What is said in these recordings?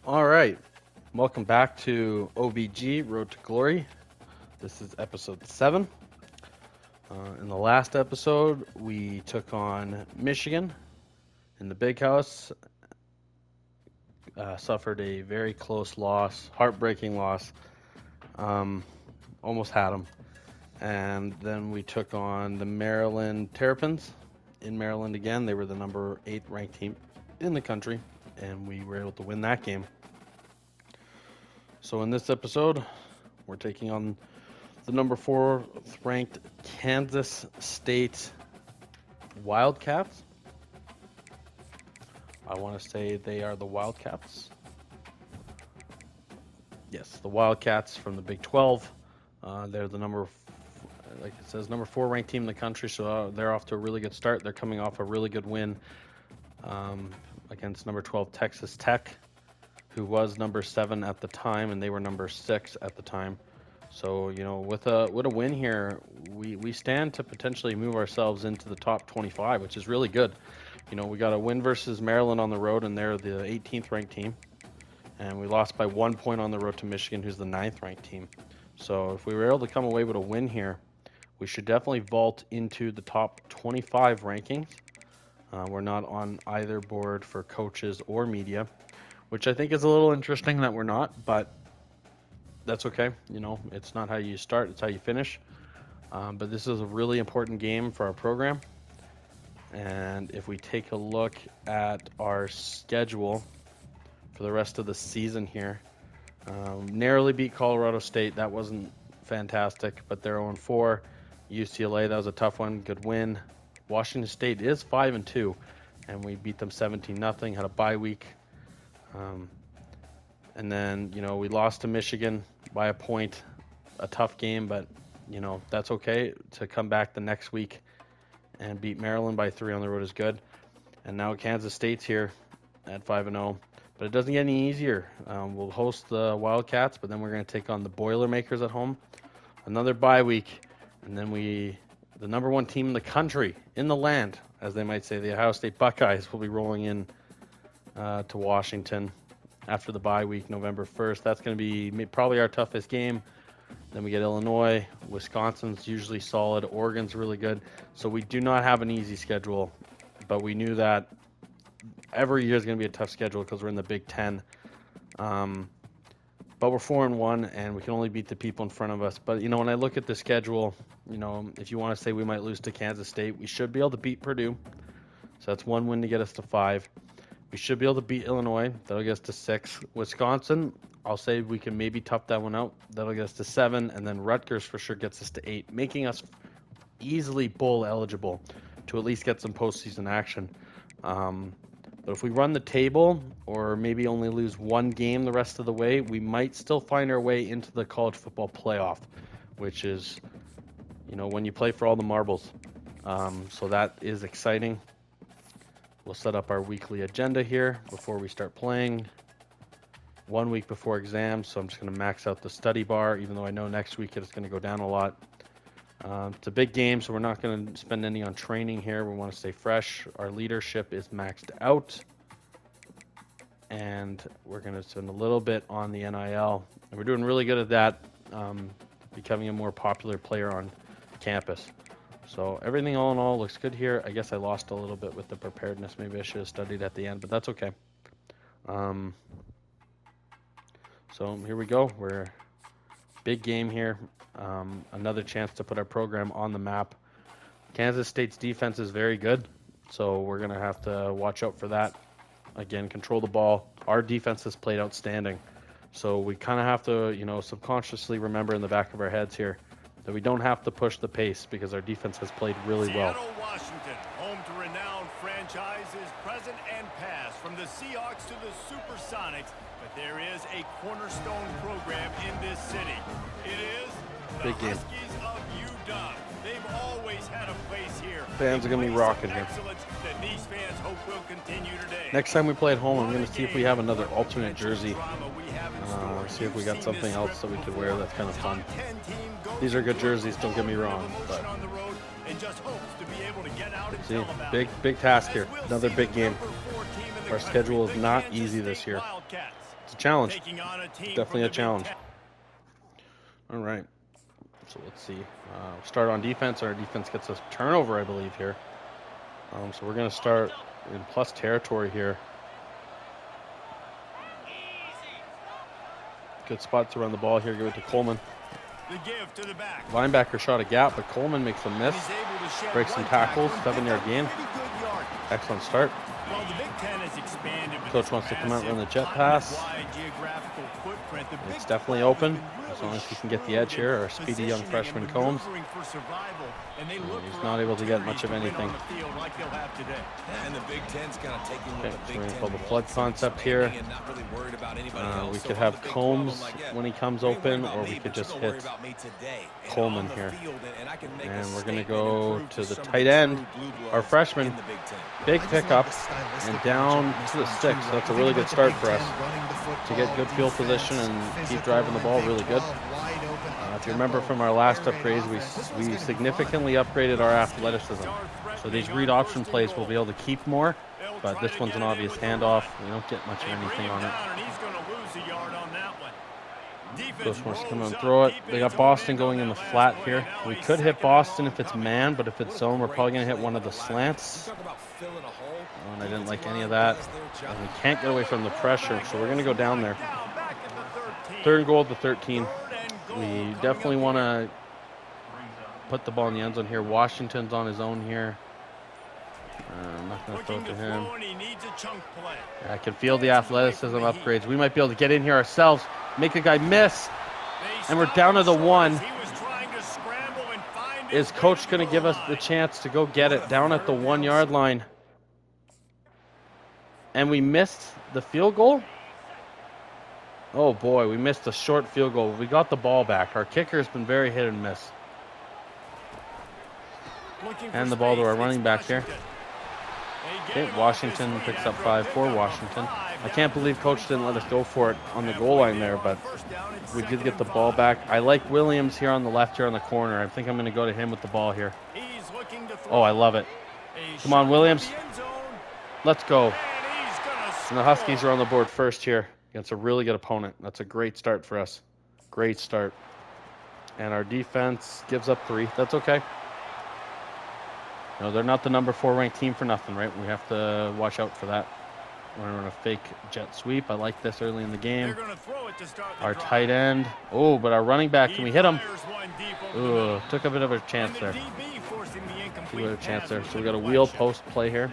All right, welcome back to OBG Road to Glory. This is episode 7. In the last episode, we took on Michigan in the Big House, suffered a very close loss, heartbreaking loss, almost had them. And then we took on the Maryland Terrapins in Maryland again. They were the number 8 ranked team in the country, and we were able to win that game. So in this episode, we're taking on the number 4 ranked Kansas State Wildcats. I want to say they are the Wildcats. Yes, the Wildcats from the Big 12. They're the number 4 ranked team in the country, so they're off to a really good start. They're coming off a really good win against number 12 Texas Tech, who was number 7 at the time, and they were number 6 at the time. So, you know, with a win here, we stand to potentially move ourselves into the top 25, which is really good. You know, we got a win versus Maryland on the road, and they're the 18th ranked team. And we lost by 1 point on the road to Michigan, who's the 9th ranked team. So if we were able to come away with a win here, we should definitely vault into the top 25 rankings. We're not on either board for coaches or media, which I think is a little interesting that we're not, but that's okay. You know, it's not how you start, it's how you finish. But this is a really important game for our program. And if we take a look at our schedule for the rest of the season here, narrowly beat Colorado State. That wasn't fantastic, but they're 0-4. UCLA, that was a tough one, good win. Washington State is 5-2, and we beat them 17-0. Had a bye week. And then, you know, we lost to Michigan by a point, a tough game, but, you know, that's okay. To come back the next week and beat Maryland by 3 on the road is good. And now Kansas State's here at 5-0, but it doesn't get any easier. We'll host the Wildcats, but then we're going to take on the Boilermakers at home. Another bye week, and then the number 1 team in the country, in the land, as they might say, the Ohio State Buckeyes, will be rolling in to Washington after the bye week, November 1st. That's going to be probably our toughest game. Then we get Illinois. Wisconsin's usually solid. Oregon's really good. So we do not have an easy schedule, but we knew that every year is going to be a tough schedule because we're in the Big Ten. But we're 4-1, and we can only beat the people in front of us. But, you know, when I look at the schedule, you know, if you want to say we might lose to Kansas State, we should be able to beat Purdue. So that's 1 win to get us to 5. We should be able to beat Illinois. That'll get us to 6. Wisconsin, I'll say we can maybe tough that one out. That'll get us to 7. And then Rutgers for sure gets us to 8, making us easily bowl eligible to at least get some postseason action. But if we run the table or maybe only lose 1 game the rest of the way, we might still find our way into the college football playoff, which is, you know, when you play for all the marbles. So that is exciting. We'll set up our weekly agenda here before we start playing. 1 week before exams, so I'm just going to max out the study bar, even though I know next week it's going to go down a lot. It's a big game, so we're not going to spend any on training here. We want to stay fresh. Our leadership is maxed out. And we're going to spend a little bit on the NIL. And we're doing really good at that, becoming a more popular player on campus. So everything all in all looks good here. I guess I lost a little bit with the preparedness. Maybe I should have studied at the end, but that's okay. So here we go. We're big game here. Another chance to put our program on the map. Kansas State's defense is very good, so we're going to have to watch out for that. Again, control the ball. Our defense has played outstanding, so we kind of have to, you know, subconsciously remember in the back of our heads here that we don't have to push the pace because our defense has played really well. Seattle, Washington, home to renowned franchises present and past, from the Seahawks to the Supersonics, but there is a cornerstone program in this city. It is the Big game. Huskies of UW. They've always had a place here. Fans are going to be rocking here. That these fans hope will continue today. Next time we play at home, I'm going to see if we have another alternate jersey. See if we got something else that we could wear that's kind of fun. These are good jerseys, don't get me wrong, but see, big task here. Another big game. Our schedule is not easy this year. It's a challenge. Taking on a team Definitely a from the Big challenge. Ten. All right. So let's see. Start on defense. Our defense gets us turnover, I believe, here. So we're going to start in plus territory here. Good spot to run the ball here. Give it to Coleman. The give to the back. Linebacker shot a gap, but Coleman makes a miss. He's able to shed Breaks some one tackles. tackle and 7-yard pick up gain. pretty good yardage. Excellent start. Well, the Big Ten has expanded with Coach its wants to come out and run the jet massive, pass. wide geographical footprint. The Big It's definitely 12 open, has been really as long as he can get the shrewd edge here. in Our speedy young positioning freshman and Combs. maneuvering for survival, and they look He's for not able to get much of opportunities to win anything. on the field like they'll have today. And the Big Ten's kind of taking Okay, what so the we're Big gonna Ten call the wants, flood concept here. expanding and not really worried about anybody else. We So could if I'm have the Big 12, Combs I'm like, yeah, when he comes you ain't worried open, about or me, we could but you just gonna worry hit about me today. And Coleman on the here. field, and I can make a And we're going to statement go and prove to the some of tight end, true blue bloods our freshman. in the Big Ten. Big pickup, and down to the 6. That's a really good start for us to get good field position and keep driving the ball really good. If you remember from our last upgrades, we significantly upgraded our athleticism. So these read option plays we'll be able to keep more, but this one's an obvious handoff. We don't get much of anything on it. Coach wants to come and throw it. They got Boston going in the flat here. We could hit Boston if it's man, but if it's zone, we're probably going to hit one of the slants. And I didn't like any of that. And we can't get away from the pressure, so we're going to go down there. 3rd and goal at the 13. We definitely want to put the ball in the end zone here. Washington's on his own here. I'm not going to throw it to him. I can feel the athleticism upgrades. We might be able to get in here ourselves, make a guy miss, and we're down to the 1. Is coach going to give us the chance to go get it down at the 1-yard line? And we missed the field goal? Oh boy, we missed a short field goal. We got the ball back. Our kicker has been very hit and miss. And the ball to our running back here. Okay, Washington picks up 5 for Washington. I can't believe coach didn't let us go for it on the goal line there, but we did get the ball back. I like Williams here on the left here on the corner. I think I'm going to go to him with the ball here. Oh, I love it. Come on, Williams. Let's go. And the Huskies are on the board first here against a really good opponent. That's a great start for us. Great start. And our defense gives up 3. That's okay. No, they're not the number 4 ranked team for nothing, right? We have to watch out for that. We're on a fake jet sweep. I like this early in the game. Our tight end. Oh, but our running back, can we hit him? Ooh, took a bit of a chance there. So we got a wheel post play here.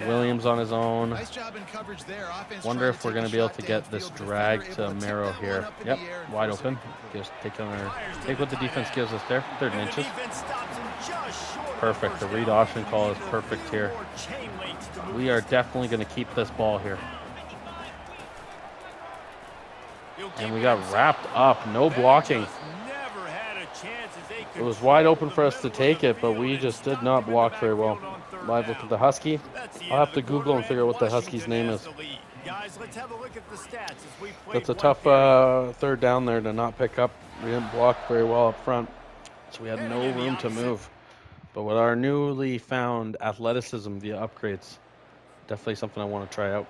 Williams on his own. Wonder if we're going to be able to get this drag to Merrow here. Yep, wide open. Just take what the defense gives us there. 3rd and inches. Perfect. The read option call is perfect here. We are definitely going to keep this ball here. And we got wrapped up. No blocking. It was wide open for us to take it, but we just did not block very well. Live look at the Husky. I'll have to Google and figure out what the Husky's name is. That's a tough 3rd down there to not pick up. We didn't block very well up front, so we had no room to move. But with our newly found athleticism via upgrades, definitely something I want to try out.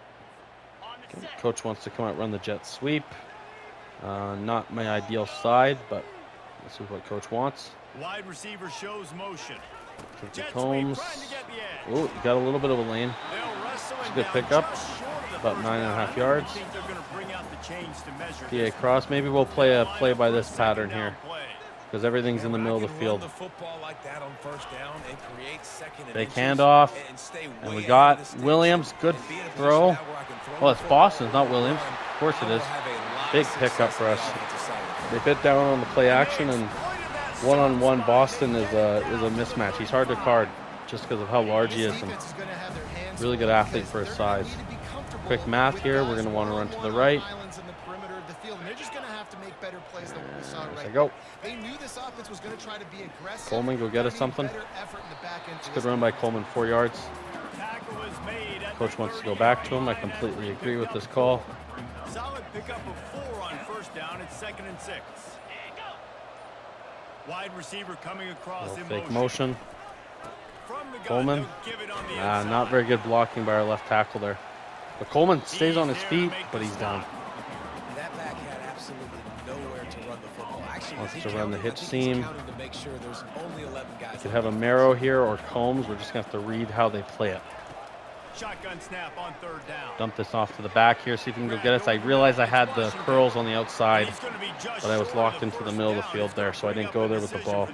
Okay, coach wants to come out, run the jet sweep. Not my ideal side, but this is what coach wants. Wide receiver shows motion. Combs. Oh, you got a little bit of a lane. It's a good pickup. About 9.5 yards. PA cross. Maybe we'll play a play by this pattern here, because everything's in the middle of the field. Fake handoff. And we got Williams. Good throw. Well, it's Boston, not Williams. Of course it is. Big pickup for us. They bit down on the play action, and one-on-one Boston is a mismatch. He's hard to card just because of how large he is, and really good athlete for his size. Quick math here. We're going to want to run to the right. There we go. Coleman, go get us something. It's a good run by Coleman, 4 yards. Coach wants to go back to him. I completely agree with this call. Solid pickup of 4 on 1st down. It's 2nd and 6. Wide receiver coming across in fake motion. From the gun, Coleman. give it on the Not very good blocking by our left tackle there. But Coleman stays on his feet, but he's down. That back had absolutely nowhere to run the football. Actually, Wants he to run the counted- I hitch think he's seam. counting to make sure there's only 11 guys. Could have a Marrow here or Combs. We're just going to have to read how they play it. Shotgun snap on 3rd down. Dump this off to the back here, see if we can go get us. I realized I had the curls on the outside, but I was locked into the middle of the field there, so I didn't go there with the ball.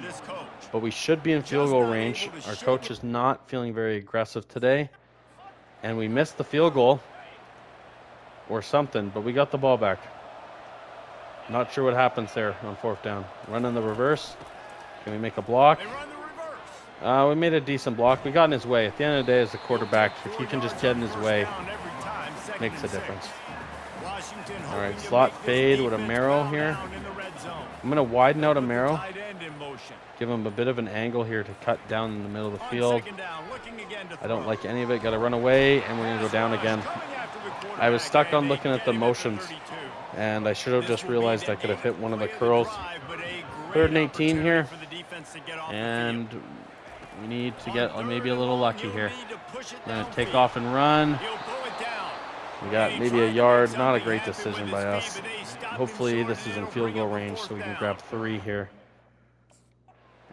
But we should be in field goal range. Our coach is not feeling very aggressive today, and we missed the field goal or something, but we got the ball back. Not sure what happens there on 4th down. Running the reverse. Can we make a block? We made a decent block. We got in his way. At the end of the day, as a quarterback, if you can just get in his way, makes a difference. All right, slot fade with a Marrow here. I'm going to widen out a Marrow. Give him a bit of an angle here to cut down in the middle of the field. I don't like any of it. Got to run away, and we're going to go down again. I was stuck on looking at the motions, and I should have just realized I could have hit one of the curls. 3rd and 18 here, and we need to get maybe a little lucky here. We're going to take off and run. We got maybe a yard. Not a great decision by us. Hopefully this is in field goal range so we can grab 3 here.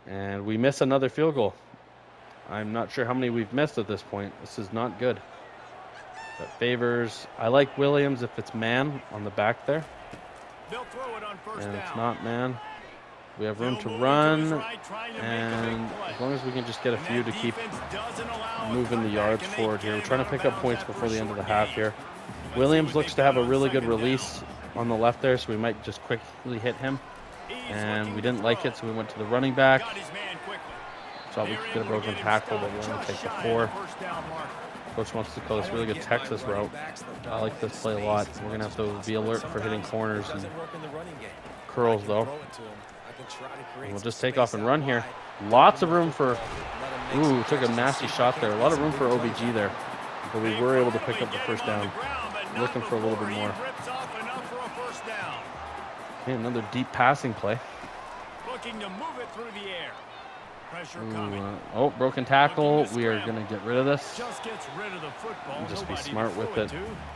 And we miss another field goal. I'm not sure how many we've missed at this point. This is not good. That favors. I like Williams if it's man on the back there. And it's not man. We have room to run, and as long as we can just get a few to keep moving the yards forward here. We're trying to pick up points before the end of the half here. Williams looks to have a really good release on the left there, so we might just quickly hit him. And we didn't like it, so we went to the running back. Thought we could get a broken tackle, but we're going to take the 4. Coach wants to call this really good Texas route. I like this play a lot. We're going to have to be alert for hitting corners and curls, though. And we'll just take off and run here. Lots of room for... Ooh, took a nasty shot there. A lot of room for OBG there. But we were able to pick up the 1st down. Looking for a little bit more. Okay, another deep passing play. Looking to move it through the air. Oh, broken tackle. We are going to get rid of this. Just gets rid of the football. And just be smart with it.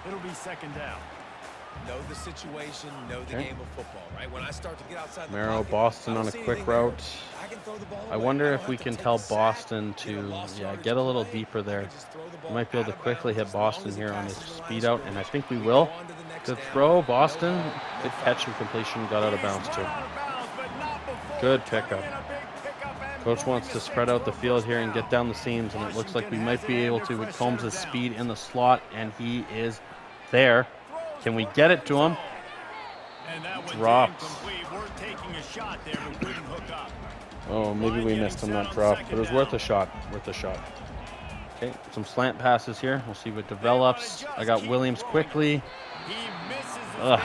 It'll be 2nd down. Know the situation, know the game of football, right? When I start to get outside the Marrow, pocket, Boston on a quick route. I wonder if we can tell Boston to get a little deeper there. We might be able to quickly hit Boston here on his speed out, and I think we will. Good throw, Boston. Good catch and completion, got out of bounds too. Good pickup. Coach wants to spread out the field here and get down the seams, and it looks like we might be able to with Combs' speed in the slot, and he is there. Can we get it to him? Dropped. Oh, maybe we missed him that drop, but it was worth a shot. Worth a shot. Okay, some slant passes here. We'll see what develops. I got Williams quickly. Ugh,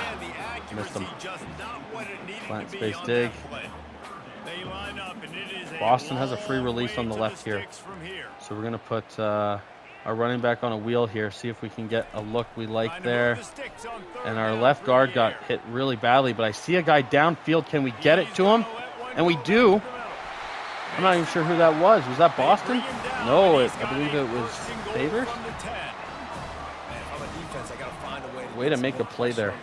missed him. Slant space dig. Boston has a free release on the left here. So we're going to put our running back on a wheel here, see if we can get a look we like there. And our left guard got hit really badly, but I see a guy downfield. Can we get it to him? And we do. I'm not even sure who that was. Was that Boston? No, I believe it was Favors. Way to make a play there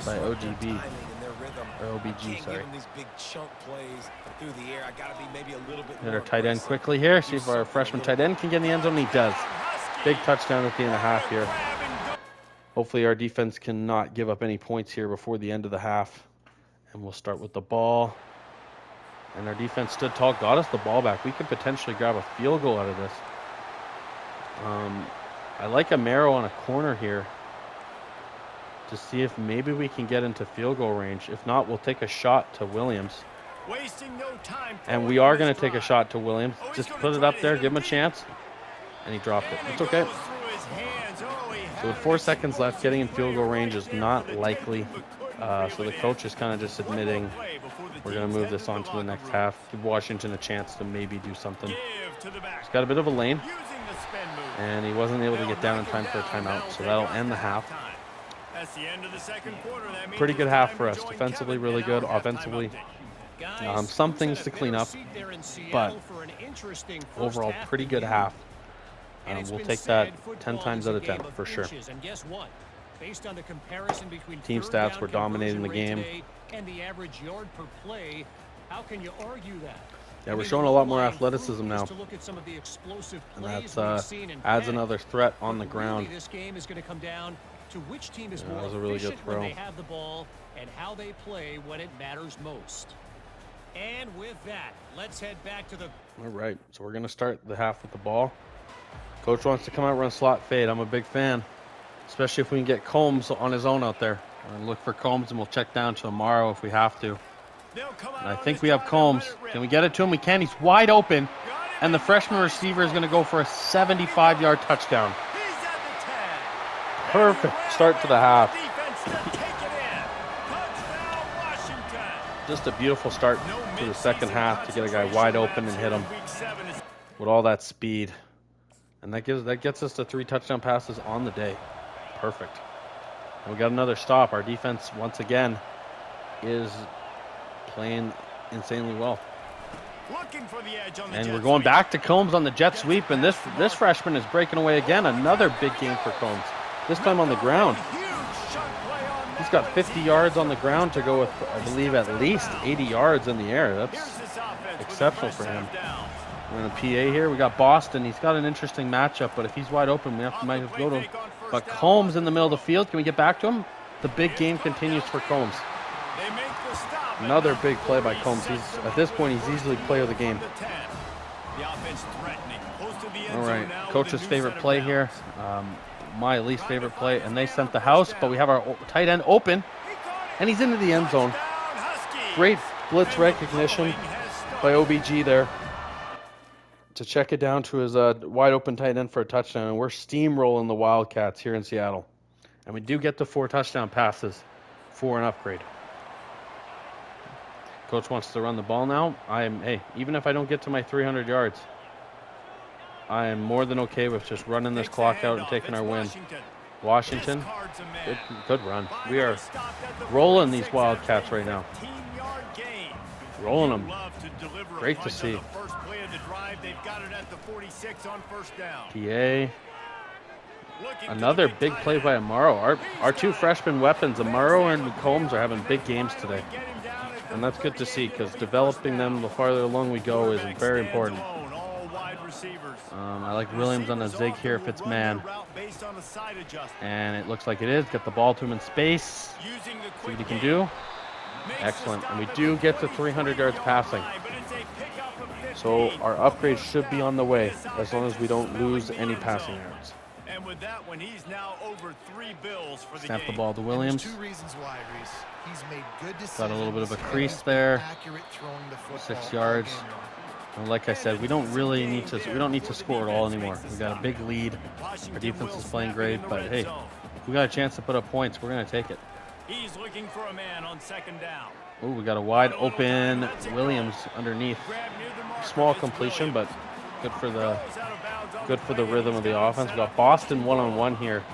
by OGB. Or OBG, sorry. Hit our tight end quickly here. See if our freshman tight end can get in the end zone. He does. Big touchdown at the end of the half here. Hopefully our defense cannot give up any points here before the end of the half. And we'll start with the ball. And our defense stood tall, got us the ball back. We could potentially grab a field goal out of this. I like a Marrow on a corner here to see if maybe we can get into field goal range. If not, we'll take a shot to Williams. And we are going to take a shot to Williams. Just put it up there, give him a chance. And he dropped it. It's okay. So with 4 seconds left, getting in field goal range is not likely. So the coach is kind of just admitting we're going to move this on to the next half. Give Washington a chance to maybe do something. He's got a bit of a lane. And he wasn't able to get down in time for a timeout. So that'll end the half. Pretty good half for us. Defensively, really good. Offensively, some things to clean up. But overall, pretty good half. We'll take that 10 times out of 10 for sure. And guess what? Based on the comparison between Team stats were dominating the game. And the average yard per play, how can you argue that? Yeah, we're showing a lot more athleticism now. To look at some of the explosive And plays that's adds another threat on the ground. This game is going to come down to which team is more that was a really good throw. when they have the ball and how they play when it matters most. And with that, let's head back to the... All right, so we're going to start the half with the ball. Coach wants to come out, run slot fade. I'm a big fan, especially if we can get Combs on his own out there. We'll look for Combs, and we'll check down to tomorrow if we have to. And I think we have Combs. Can we get it to him? We can. He's wide open, and the freshman receiver is going to go for a 75-yard touchdown. Perfect start to the half. Just a beautiful start to the second half to get a guy wide open and hit him with all that speed. And that gets us to 3 touchdown passes on the day. Perfect. And we got another stop. Our defense, once again, is playing insanely well. And we're going back to Combs on the jet sweep, and this freshman is breaking away again. Another big game for Combs. This time on the ground. He's got 50 yards on the ground to go with, I believe, at least 80 yards in the air. That's exceptional for him. We're in the PA here. We got Boston. He's got an interesting matchup, but if he's wide open, we might have to go to him. But Combs in the middle of the field. Can we get back to him? The big game continues for Combs. Another big play by Combs. At this point, he's easily player of the game. All right, coach's favorite play here. My least favorite play, and they sent the house, but we have our tight end open, and he's into the end zone. Great blitz recognition by OBG there to check it down to his wide open tight end for a touchdown, and we're steamrolling the Wildcats here in Seattle. And we do get the 4 touchdown passes for an upgrade. Coach wants to run the ball now. Hey, even if I don't get to my 300 yards, I am more than okay with just running this clock out and taking our win. Washington, good run. We are rolling these Wildcats right now. Rolling them. Great to see. PA. Another big play by Amaro. Our 2 freshman weapons, Amaro and Combs, are having big games today. And that's good to see, because developing them the farther along we go is very important. I like Williams on the zig here if it's man. And it looks like it is. Get the ball to him in space. See what he can do. Excellent. And we do get to 300 yards passing. So our upgrade should be on the way, as long as we don't lose any passing yards. And with that one, he's now over 3 bills for the Snap game. the ball to Williams. 2 reasons why, Reese. He's made good decisions. Got a little bit of a crease there. 6 yards. And like I said, we don't really need to. We don't need to score at all anymore. We got a big lead. Our defense is playing great, but hey, if we got a chance to put up points, we're gonna take it. He's looking for a man on 2nd down. Oh, we got a wide open Williams underneath. Small completion, but good for the rhythm of the offense. We got Boston one-on-one here.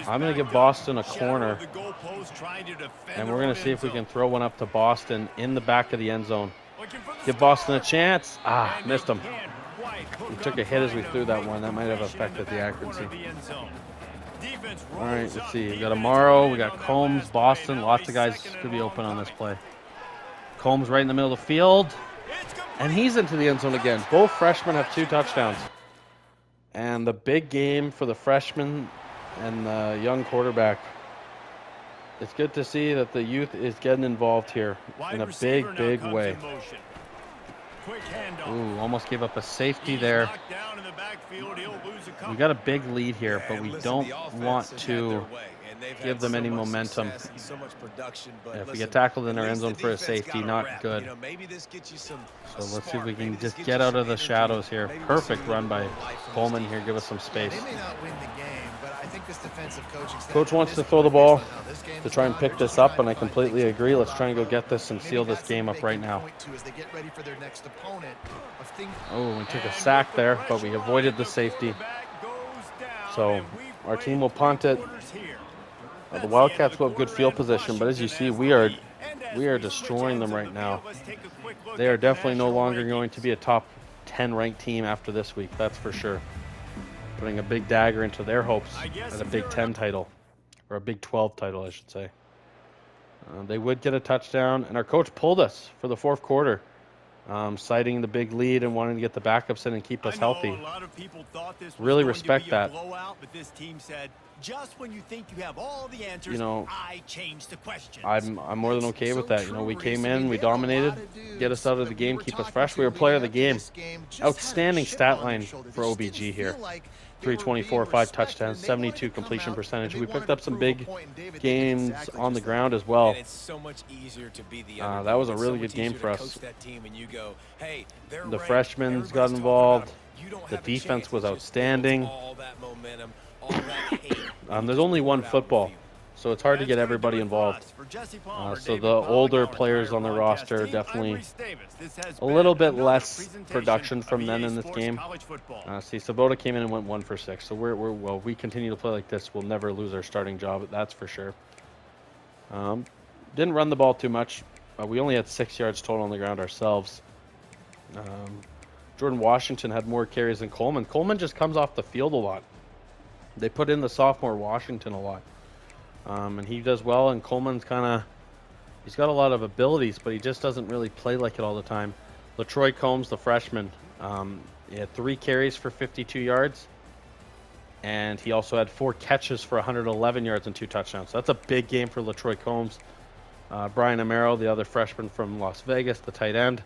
I'm going to give Boston a corner, and we're going to see if we can throw one up to Boston in the back of the end zone. Give Boston a chance. Missed him. We took a hit as we threw that one. That might have affected the accuracy. All right, let's see. We got Amaro, we got Combs, Boston. Lots of guys could be open on this play. Combs right in the middle of the field, and he's into the end zone again. Both freshmen have 2 touchdowns. And the big game for the freshman and the young quarterback. It's good to see that the youth is getting involved here in a big, big way. Ooh, almost gave up a safety there. We got a big lead here, but we don't want to give them any momentum. If we get tackled in our end zone for a safety, not good. So let's see if we can just get out of the shadows here. Perfect run by Coleman here. Give us some space. Coach wants to throw the ball to try and pick this up, and I completely agree. Let's try and go get this and seal this game up right now. Oh, we took a sack there, but we avoided the safety. So our team will punt it. The Wildcats will have good field position, but as you see, we are destroying them right now. They are definitely no longer going to be a top 10 ranked team after this week, that's for sure. putting a big dagger into their hopes I guess at a if Big they're 10 title, or a Big 12 title, I should say. They would get a touchdown, and our coach pulled us for the fourth quarter, citing the big lead and wanting to get the backups in and keep us healthy. A lot of people thought this was Really going respect to be a that. blowout, but this team said, just when you think you have all the answers, You know, I changed the questions. I'm more than okay with that. You know, we came in, we There are a dominated, lot of dudes get us out of the that game, we were keep us talking fresh. to We were player of the leading game. up to this game just had a Outstanding chip stat on their line shoulder. They for just OBG didn't here. feel like they were 324, being 5 respected, touchdowns, and they wanted 72 to come completion out percentage. and We they picked wanted up to some prove a big point, and David, they did games exactly on the just ground that. as well. And it's so much easier to be the That was a underdog. really It's so good much game for easier to us. coach that team and you go, hey, they're The ranked. freshmen Everybody's got talking involved. about 'em. You don't The have a defense chance. was It just builds outstanding. all that momentum, all that hate. There's only one football, so it's hard to get everybody involved. So the older players on the roster are definitely a little bit less production from them in this game. See, Sabota came in and went 1 for 6. So well, we continue to play like this, we'll never lose our starting job. That's for sure. Didn't run the ball too much. We only had 6 yards total on the ground ourselves. Jordan Washington had more carries than Coleman. Coleman just comes off the field a lot. They put in the sophomore Washington a lot. And he does well, and Coleman's he's got a lot of abilities, but he just doesn't really play like it all the time. LaTroy Combs, the freshman, he had 3 carries for 52 yards, and he also had 4 catches for 111 yards and 2 touchdowns. So that's a big game for LaTroy Combs. Brian Amaro, the other freshman from Las Vegas, the tight end,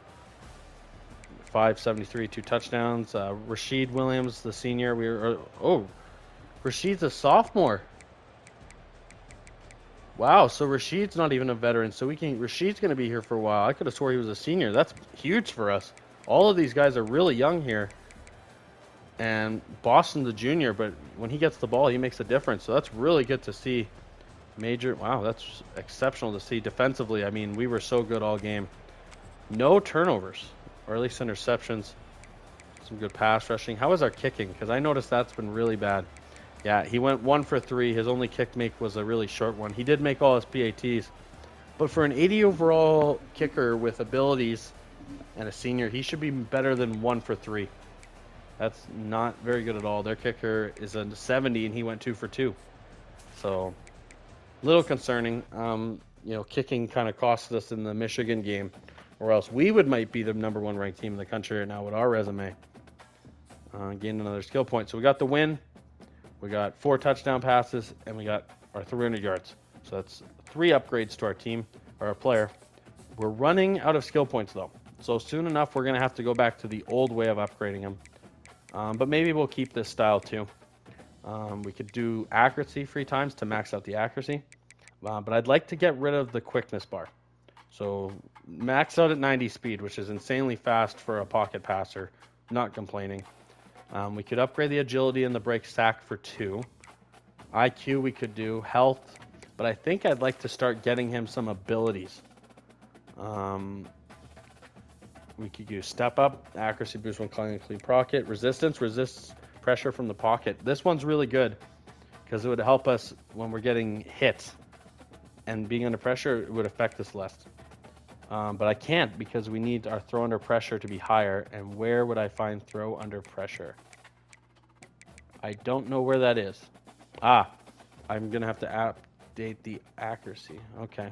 573, 2 touchdowns. Rashid Williams, the senior, Rashid's a sophomore. Wow, so Rashid's not even a veteran, so Rashid's going to be here for a while. I could have swore he was a senior. That's huge for us. All of these guys are really young here. And Boston's a junior, but when he gets the ball, he makes a difference. So that's really good to see. Wow, that's exceptional to see defensively. I mean, we were so good all game. No turnovers, or at least interceptions. Some good pass rushing. How is our kicking? Because I noticed that's been really bad. Yeah, he went 1 for 3. His only kick make was a really short one. He did make all his PATs. But for an 80 overall kicker with abilities and a senior, he should be better than 1 for 3. That's not very good at all. Their kicker is a 70, and he went 2 for 2. So, a little concerning. Kicking kind of costed us in the Michigan game, or else we might be the #1 ranked team in the country right now with our resume. Gained another skill point. So we got the win. We got 4 touchdown passes, and we got our 300 yards. So that's 3 upgrades to our team, or our player. We're running out of skill points, though. So soon enough, we're going to have to go back to the old way of upgrading them. But maybe we'll keep this style, too. We could do accuracy 3 times to max out the accuracy. But I'd like to get rid of the quickness bar. So max out at 90 speed, which is insanely fast for a pocket passer. Not complaining. We could upgrade the agility and the break sack for 2. IQ we could do. Health. But I think I'd like to start getting him some abilities. We could use step up. Accuracy boost when climbing a clean pocket. Resistance. Resists pressure from the pocket. This one's really good because it would help us when we're getting hit. And being under pressure, it would affect us less. But I can't because we need our throw under pressure to be higher. And where would I find throw under pressure? I don't know where that is. I'm going to have to update the accuracy. Okay.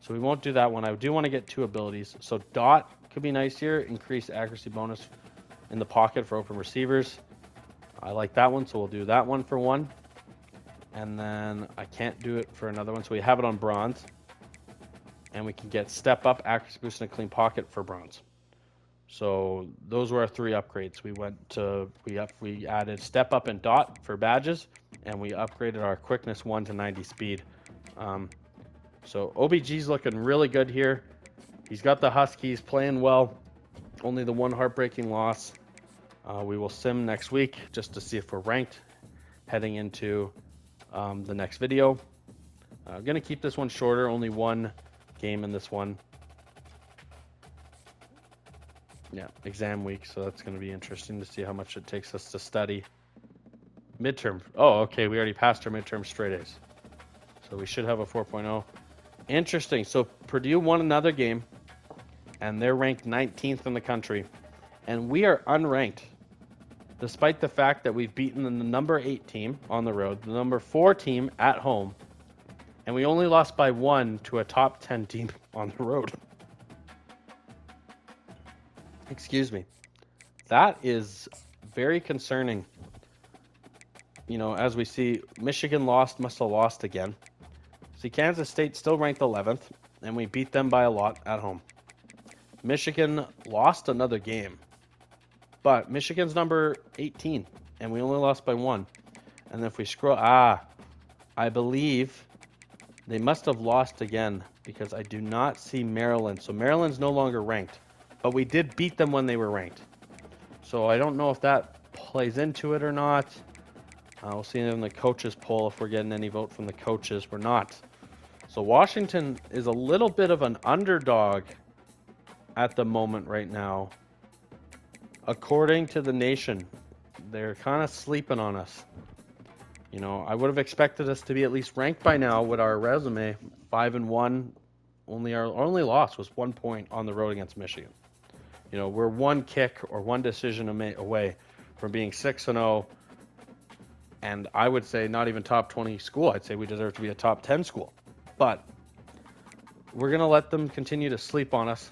So we won't do that one. I do want to get 2 abilities. So dot could be nice here. Increase accuracy bonus in the pocket for open receivers. I like that one, so we'll do that one for 1. And then I can't do it for another one, so we have it on bronze. And we can get step up, accuracy boost, and a clean pocket for bronze. So those were our 3 upgrades. We added step up and dot for badges, and we upgraded our quickness 1 to 90 speed. So OBG's looking really good here. He's got the Huskies playing well. Only the 1 heartbreaking loss. We will sim next week just to see if we're ranked heading into the next video. I'm going to keep this one shorter, only 1 game in this one. Yeah, exam week, so that's going to be interesting to see how much it takes us to study. Midterm. Oh, okay, we already passed our midterm straight A's. So we should have a 4.0. Interesting. So Purdue won another game, and they're ranked 19th in the country, and we are unranked. despite the fact that we've beaten the number 8 team on the road, the number 4 team at home, and we only lost by 1 to a top 10 team on the road. Excuse me. That is very concerning. You know, as we see, Michigan must have lost again. See, Kansas State still ranked 11th, and we beat them by a lot at home. Michigan lost another game, but Michigan's number 18, and we only lost by 1. And if we scroll, I believe they must have lost again because I do not see Maryland. So Maryland's no longer ranked, but we did beat them when they were ranked. So I don't know if that plays into it or not. We'll see in the coaches poll if we're getting any vote from the coaches. We're not. So Washington is a little bit of an underdog at the moment right now. According to the nation, they're kind of sleeping on us. You know, I would have expected us to be at least ranked by now with our resume. 5-1. Our only loss was 1 point on the road against Michigan. You know, we're one kick or one decision away from being 6-0. And I would say not even top 20 school. I'd say we deserve to be a top 10 school. But we're going to let them continue to sleep on us.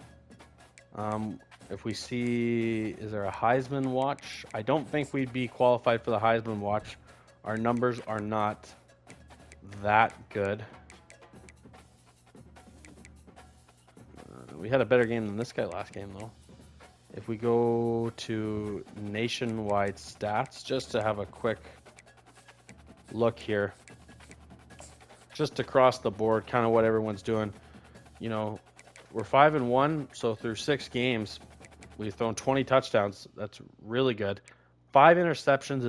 If we see, is there a Heisman watch? I don't think we'd be qualified for the Heisman watch. Our numbers are not that good. We had a better game than this guy last game, though. If we go to nationwide stats, just to have a quick look here, just across the board, kind of what everyone's doing. You know, we're 5-1, so through 6 games, we've thrown 20 touchdowns. That's really good. 5 interceptions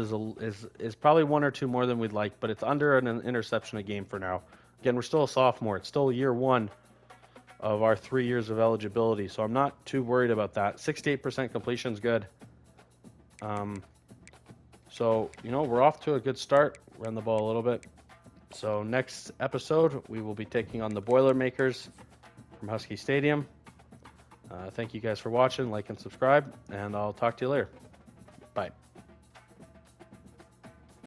is probably 1 or 2 more than we'd like, but it's under an interception a game for now. Again, we're still a sophomore. It's still year 1 of our 3 years of eligibility, so I'm not too worried about that. 68% completion is good. So, you know, we're off to a good start. Run the ball a little bit. So next episode, we will be taking on the Boilermakers from Husky Stadium. Thank you guys for watching. Like and subscribe, and I'll talk to you later. Bye.